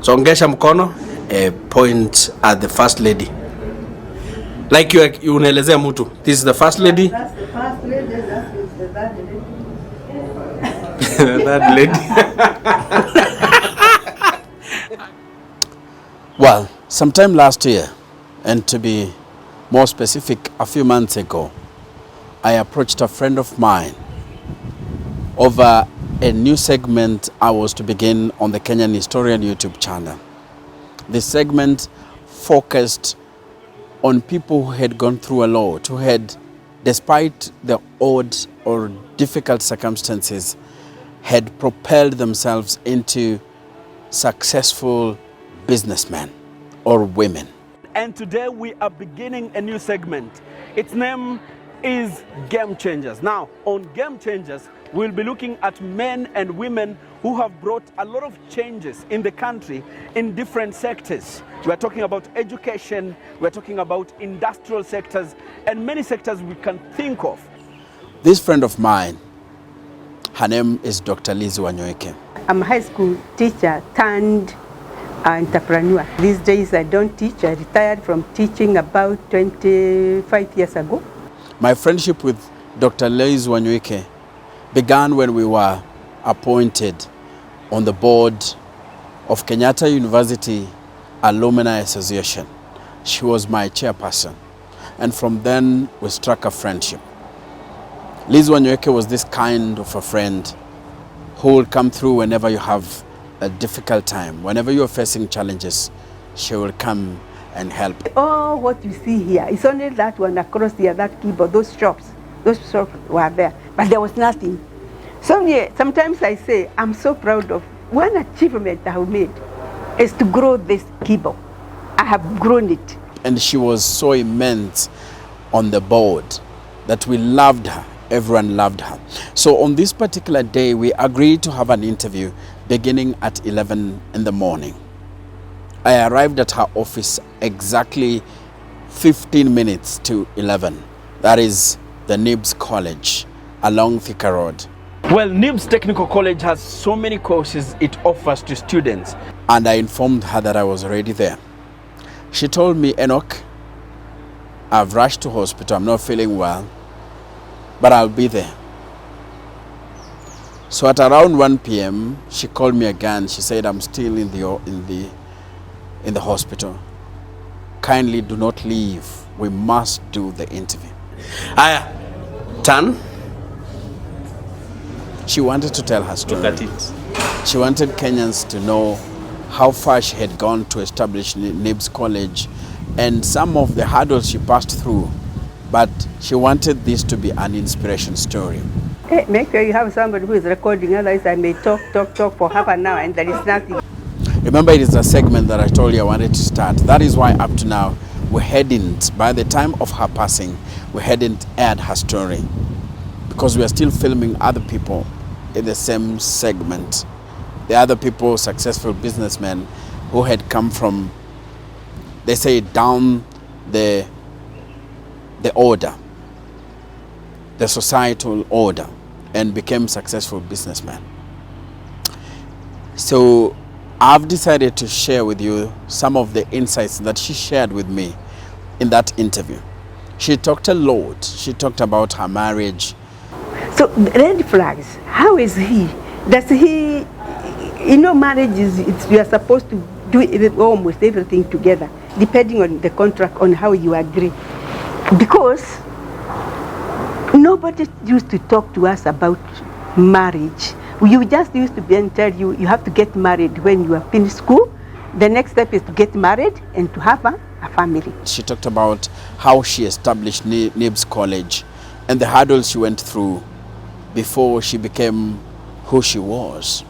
Songesha mkono, point at the first lady. Like you unaelezea mtu. This is the first lady. That's the first lady, that is the third lady. That lady. Well, sometime last year, and to be more specific, a few months ago, I approached a friend of mine over a new segment I was to begin on the Kenyan Historian YouTube channel. This segment focused on people who had gone through a lot, who had, despite the odd or difficult circumstances, had propelled themselves into successful businessmen or women. And today we are beginning a new segment. Its name is Game Changers. Now, on Game Changers, we'll be looking at men and women who have brought a lot of changes in the country in different sectors. We're talking about education, we're talking about industrial sectors, and many sectors we can think of. This friend of mine, her name is Dr. LIZZIE WANYOIKE. I'm a high school teacher turned entrepreneur. These days I don't teach. I retired from teaching about 25 years ago. My friendship with Dr. LIZZIE WANYOIKE began when we were appointed on the board of Kenyatta University Alumni Association. She was my chairperson, and from then we struck a friendship. LIZZIE WANYOIKE was this kind of a friend who will come through whenever you have a difficult time. Whenever you're facing challenges, she will come and help. Oh, what you see here, it's only that one across there, that keyboard, those shops were there, but there was nothing. So yeah, sometimes I say, I'm so proud of one achievement I have made is to grow this keyboard. I have grown it. And she was so immense on the board that we loved her. Everyone loved her. So on this particular day, we agreed to have an interview beginning at 11 in the morning. I arrived at her office exactly 15 minutes to 11. That is the NIBS College along Thika Road. Well, NIBS Technical College has so many courses it offers to students. And I informed her that I was already there. She told me, Enoch, I've rushed to hospital, I'm not feeling well, but I'll be there. So at around 1 p.m., she called me again. She said, I'm still in the hospital. Kindly do not leave. We must do the interview. Aya, turn. She wanted to tell her story. Look at it. She wanted Kenyans to know how far she had gone to establish NIBS College and some of the hurdles she passed through. But she wanted this to be an inspiration story. Hey, make sure you have somebody who is recording, otherwise I may talk for half an hour and there is nothing. Remember, it is a segment that I told you I wanted to start. That is why up to now, we hadn't, by the time of her passing, we hadn't aired her story. Because we are still filming other people in the same segment. The other people, successful businessmen who had come from, they say, down the order, the societal order, and became successful businessmen. So I've decided to share with you some of the insights that she shared with me in that interview. She talked a lot. She talked about her marriage. So red flags, how is he? Does he, you know, marriage is, you are supposed to do almost everything together, depending on the contract, on how you agree. Because nobody used to talk to us about marriage. You just used to be and tell you, you have to get married when you are finished school. The next step is to get married and to have a family. She talked about how she established NIBS College and the hurdles she went through before she became who she was.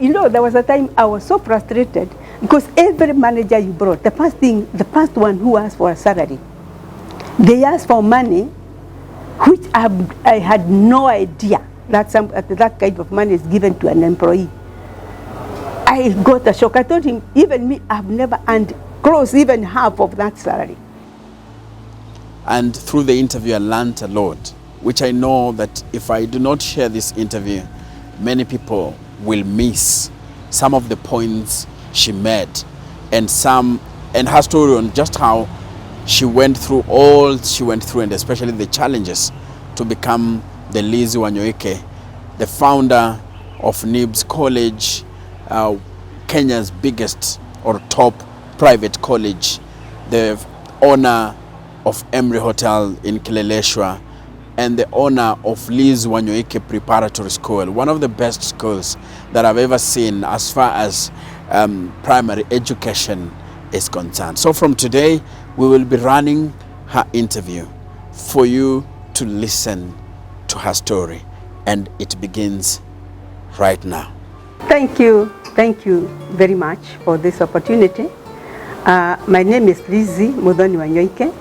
You know, there was a time I was so frustrated because every manager you brought, the first one who asked for a salary, they asked for money, which I had no idea that that kind of money is given to an employee. I got a shock. I told him, even me, I've never earned close even half of that salary. And through the interview, I learned a lot, which I know that if I do not share this interview, many people will miss some of the points she met, and her story on just how she went through all she went through, and especially the challenges to become the LIZZIE WANYOIKE, the founder of NIBS College, Kenya's biggest or top private college, the owner of Emry Hotel in Kileleshwa, and the owner of LIZZIE WANYOIKE Preparatory School, one of the best schools that I've ever seen as far as primary education is concerned. So from today, we will be running her interview for you to listen to her story, and it begins right now. Thank you very much for this opportunity. My name is LIZZIE Wanyoike,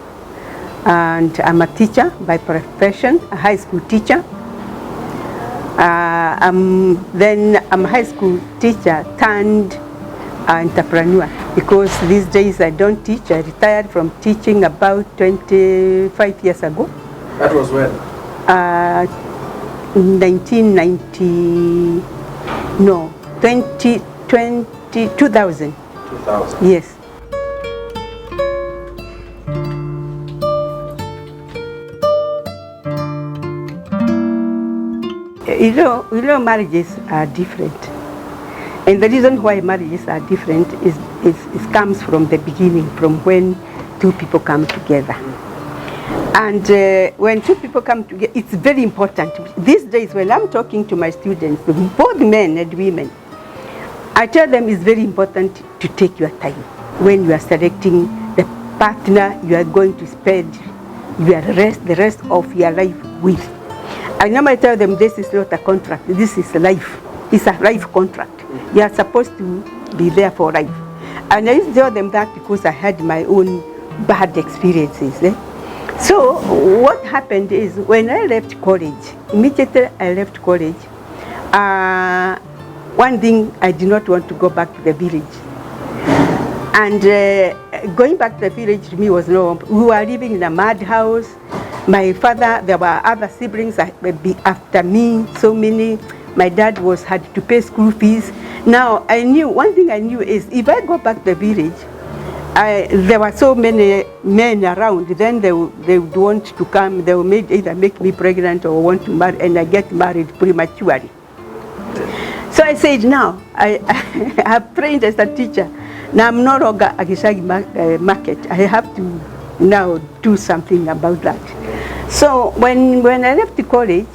and I'm a teacher by profession, a high school teacher. I'm a high school teacher turned entrepreneur, because these days I don't teach. I retired from teaching about 25 years ago. That was when? 2000. Yes. You know, marriages are different. And the reason why marriages are different is it comes from the beginning, from when two people come together. And when two people come together, it's very important. These days, when I'm talking to my students, both men and women, I tell them it's very important to take your time when you are selecting the partner you are going to spend the rest of your life with. I normally tell them this is not a contract, this is life. It's a life contract. You are supposed to be there for life. And I used to tell them that because I had my own bad experiences. So what happened is, when I left college, immediately I left college, one thing, I did not want to go back to the village. And going back to the village to me was no. We were living in a mud house. My father, there were other siblings after me, so many. My dad had to pay school fees. Now, one thing I knew is, if I go back to the village, there were so many men around, then they would want to come, they would either make me pregnant or want to marry, and I get married prematurely. So I said, now, I have trained as a teacher. Now I'm no longer a Gishagi market. I have to now do something about that. So when I left the college,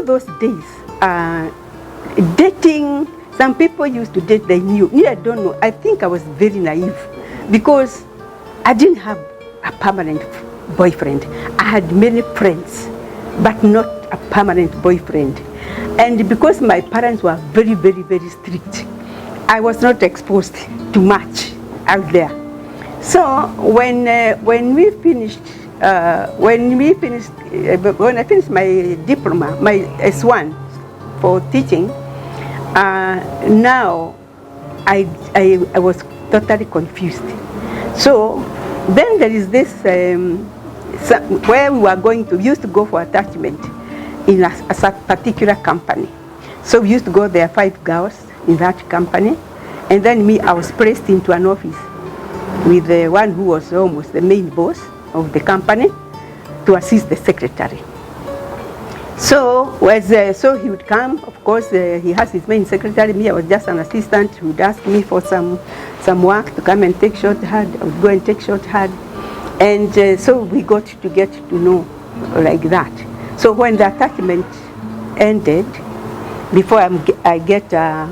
those days, dating, some people used to date, they knew. Me, I don't know. I think I was very naive, because I didn't have a permanent boyfriend. I had many friends, but not a permanent boyfriend. And because my parents were very, very, very strict, I was not exposed to much out there. So when I finished my diploma, my S1 for teaching, now I was totally confused. So then there is this where we used to go for attachment in a particular company. So we used to go there, 5 girls in that company, and then me, I was placed into an office with the one who was almost the main boss of the company to assist the secretary. So so he would come, of course, he has his main secretary. Me, I was just an assistant. He would ask me for some work to come and take shorthand. I would go and take shorthand. And so we got to get to know like that. So when the attachment ended, before I get a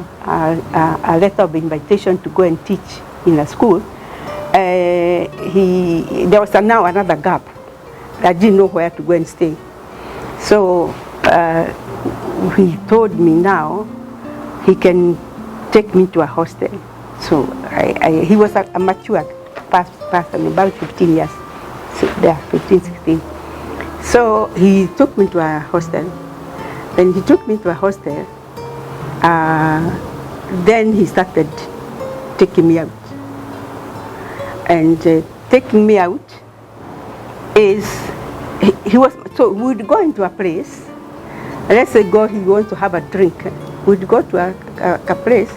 letter of invitation to go and teach in a school, there was now another gap. I didn't know where to go and stay. So he told me now he can take me to a hostel. So he was a mature person, about 15 years, so there, 15, 16. So he took me to a hostel. When he took me to a hostel, then he started taking me out. And taking me out is, he was, so we would go into a place, let's say he wants to have a drink. We'd go to a place,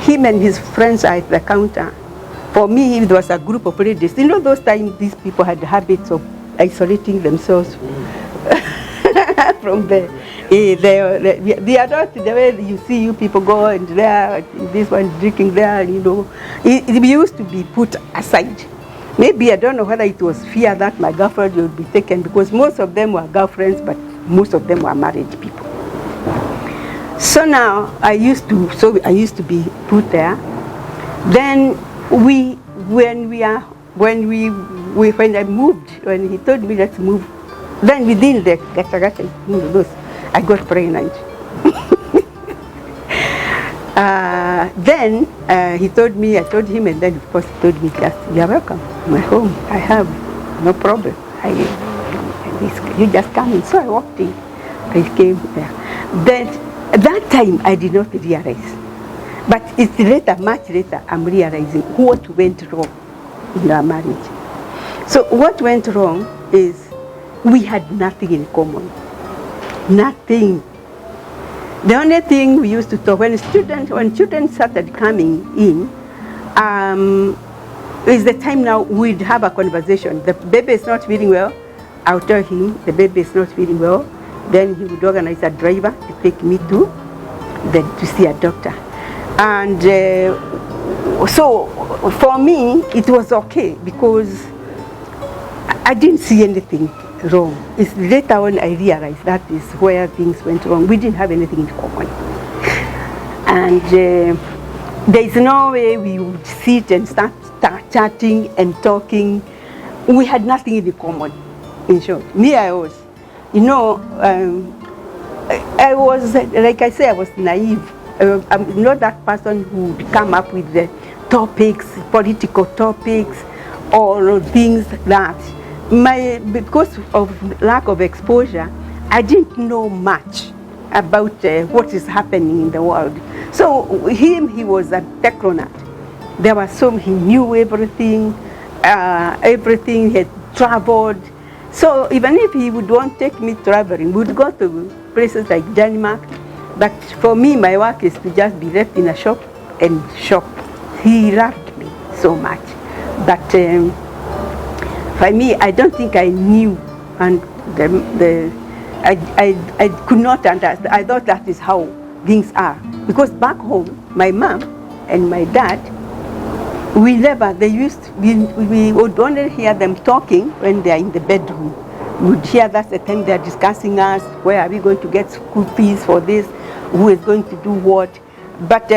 him and his friends are at the counter. For me, it was a group of ladies. You know, those times these people had habits of isolating themselves from the adults. The way you see you people go and there, this one drinking there, you know, it used to be put aside. Maybe I don't know whether it was fear that my girlfriend would be taken, because most of them were girlfriends, but most of them were married people. So now I used to be put there. Then when I moved, when he told me let's move, then within the I got pregnant. Then he told me, I told him, and then of course he told me, just, you're welcome, my home, I have no problem. You just come in. So I walked in, I came there. Then at that time I did not realize. But it's later, much later, I'm realizing what went wrong in our marriage. So what went wrong is we had nothing in common. Nothing. The only thing we used to talk, when children started coming in, is the time now we'd have a conversation. The baby is not feeling well, I'll tell him the baby is not feeling well. Then he would organize a driver to take me to see a doctor. And so for me, it was okay because I didn't see anything wrong. It's later on I realized that is where things went wrong. We didn't have anything in common. And there is no way we would sit and start chatting and talking. We had nothing in common, in short. Me, I was, you know, I was, like I say, I was naive. I'm not that person who would come up with the topics, political topics, or things that. Because of lack of exposure, I didn't know much about what is happening in the world. So he was a technonaut. There was he knew everything, everything, he had traveled. So even if he would want to take me traveling, we would go to places like Denmark. But for me, my work is to just be left in a shop and shop. He loved me so much. But for me, I don't think I knew, and I could not understand. I thought that is how things are. Because back home, my mom and my dad, we would only hear them talking when they are in the bedroom. We would hear that's the time they are discussing us, where are we going to get school fees for this, who is going to do what. But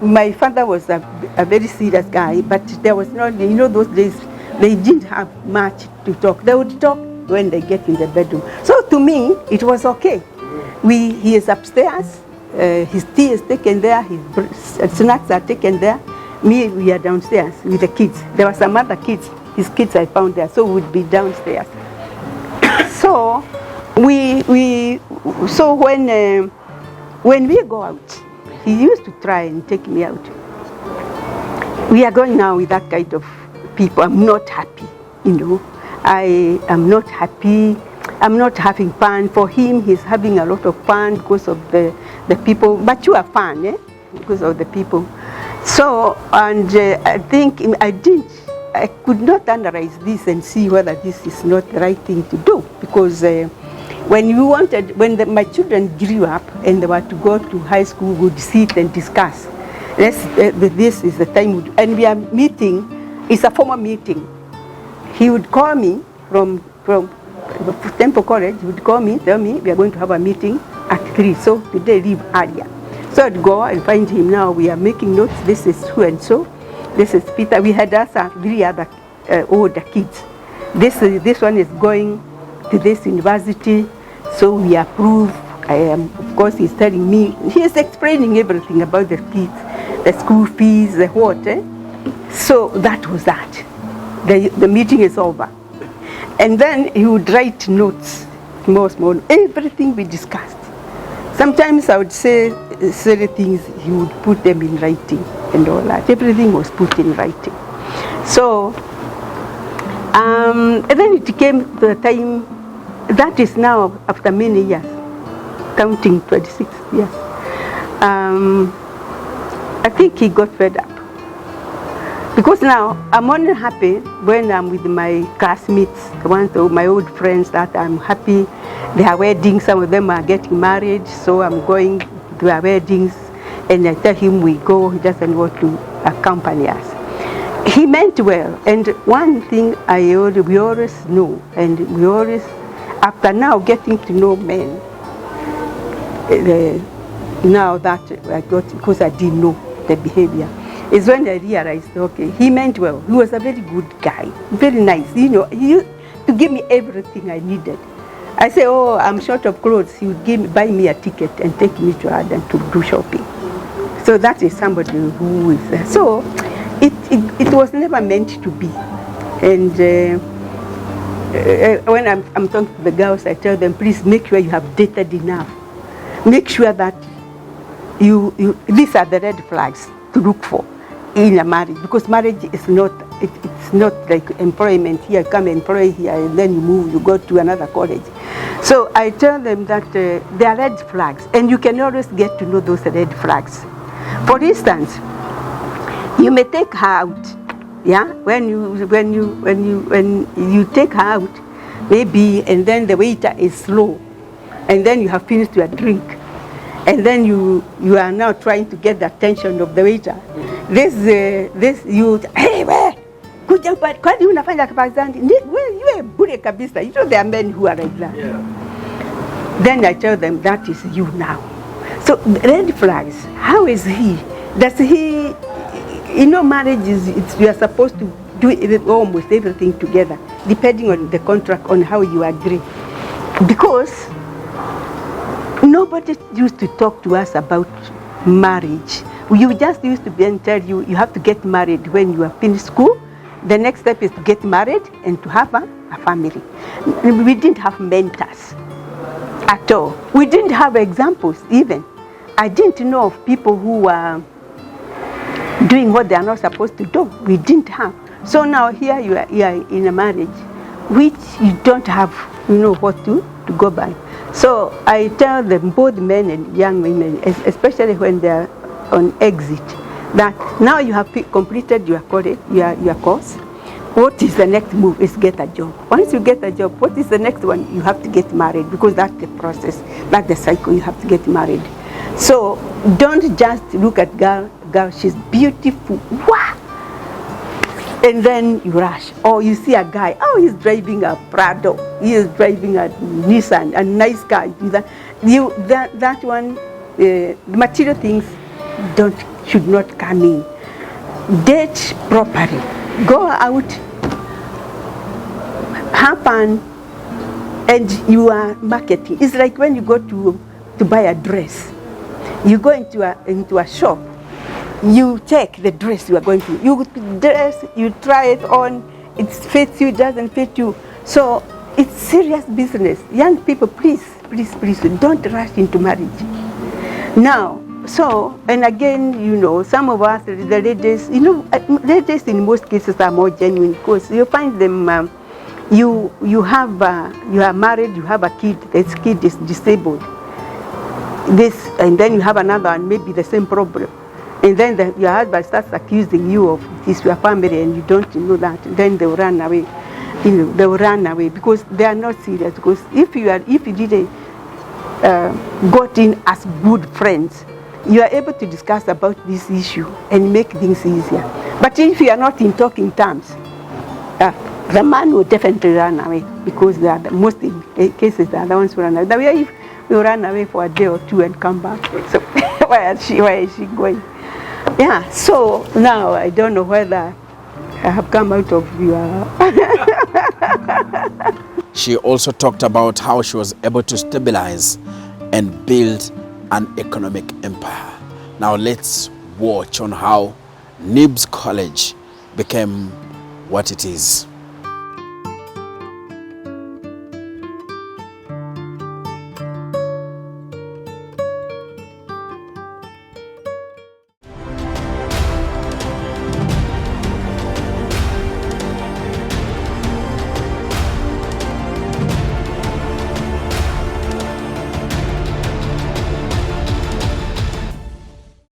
my father was a very serious guy, but there was not, you know, those days, they didn't have much to talk. They would talk when they get in the bedroom. So to me, it was okay. He is upstairs, his tea is taken there, his snacks are taken there. Me, we are downstairs with the kids. There were some other kids, his kids I found there, so we'd be downstairs. So when we go out, he used to try and take me out. We are going now with that kind of people. I'm not happy, you know. I am not happy. I'm not having fun. For him, he's having a lot of fun because of the people. But you are fun, eh? Because of the people. So, and I think I could not analyze this and see whether this is not the right thing to do. Because when my children grew up and they were to go to high school, we would sit and discuss. This is the time, and we are meeting. It's a formal meeting. He would call me from Temple College. He would call me, tell me we are going to have a meeting at 3. So today leave earlier. So I'd go and find him. Now we are making notes. This is who and so. This is Peter. We had us 3 other older kids. This one is going to this university. So we approve. Of course, he's telling me. He is explaining everything about the kids, the school fees, the what. So that was that. The meeting is over. And then he would write notes, small, everything we discussed. Sometimes I would say silly things, he would put them in writing and all that. Everything was put in writing. So, and then it came to the time, that is now after many years, counting 26 years. I think he got fed up. Because now I'm only happy when I'm with my classmates, the ones of my old friends that I'm happy. They are weddings, some of them are getting married, so I'm going to their weddings, and I tell him we go, he doesn't want to accompany us. He meant well, and one thing we always know, and we always, after now getting to know men, now that I got, because I didn't know the behavior, is when I realized, okay, he meant well. He was a very good guy, very nice. You know, he used to give me everything I needed. I say, oh, I'm short of clothes. He would buy me a ticket and take me to Adam to do shopping. So that is somebody who is there. So it was never meant to be. And when I'm talking to the girls, I tell them, please make sure you have dated enough. Make sure that these are the red flags to look for in a marriage, because marriage is not, it's not like employment here, come employ here, and then you move, you go to another college. So I tell them that there are red flags, and you can always get to know those red flags. For instance, you may take her out, yeah, when you take her out, maybe, and then the waiter is slow, and then you have finished your drink, and then you are now trying to get the attention of the waiter. Hey, where? Kuja kwani unafanya kazi gani? Wewe bure kabisa. You know there are men who are like that. Yeah. Then I tell them that is you now. So red flags. How is he? Does he? You know, marriage is you are supposed to do almost everything together, depending on the contract, on how you agree. Because nobody used to talk to us about marriage. You just used to be and tell you have to get married when you are finished school. The next step is to get married and to have a family. We didn't have mentors at all. We didn't have examples even. I didn't know of people who were doing what they are not supposed to do. We didn't have. So now here you are in a marriage which you don't have, what to go by. So I tell them, both men and young women, especially when they are on exit, that now you have completed your college, your course. What is the next move? Is get a job. Once you get a job, what is the next one? You have to get married, because that's the process, that's the cycle. You have to get married. So don't just look at girl, she's beautiful, wow, and then you rush. Or you see a guy, oh, he's driving a Prado, he is driving a Nissan, a nice car. That one, the material things should not come in. Date properly. Go out, have fun, and you are marketing. It's like when you go to buy a dress. You go into a shop, you take the dress you are going to. You dress, you try it on, it fits you, doesn't fit you. So it's serious business. Young people, please, don't rush into marriage. Now, so, and again, some of us, the ladies, ladies in most cases are more genuine, because you find them, you are married, you have a kid, this kid is disabled. And then you have another one, maybe the same problem. And then your husband starts accusing you of this, your family, and you don't know that. Then they will run away. They will run away because they are not serious. Because if you didn't got in as good friends, you are able to discuss about this issue and make things easier. But if you are not in talking terms, the man will definitely run away, because they are most cases they are the ones who run away. The way if you run away for a day or two and come back, so where is she going? Yeah, so now I don't know whether I have come out of your... She also talked about how she was able to stabilize and build an economic empire. Now let's watch on how NIBS College became what it is.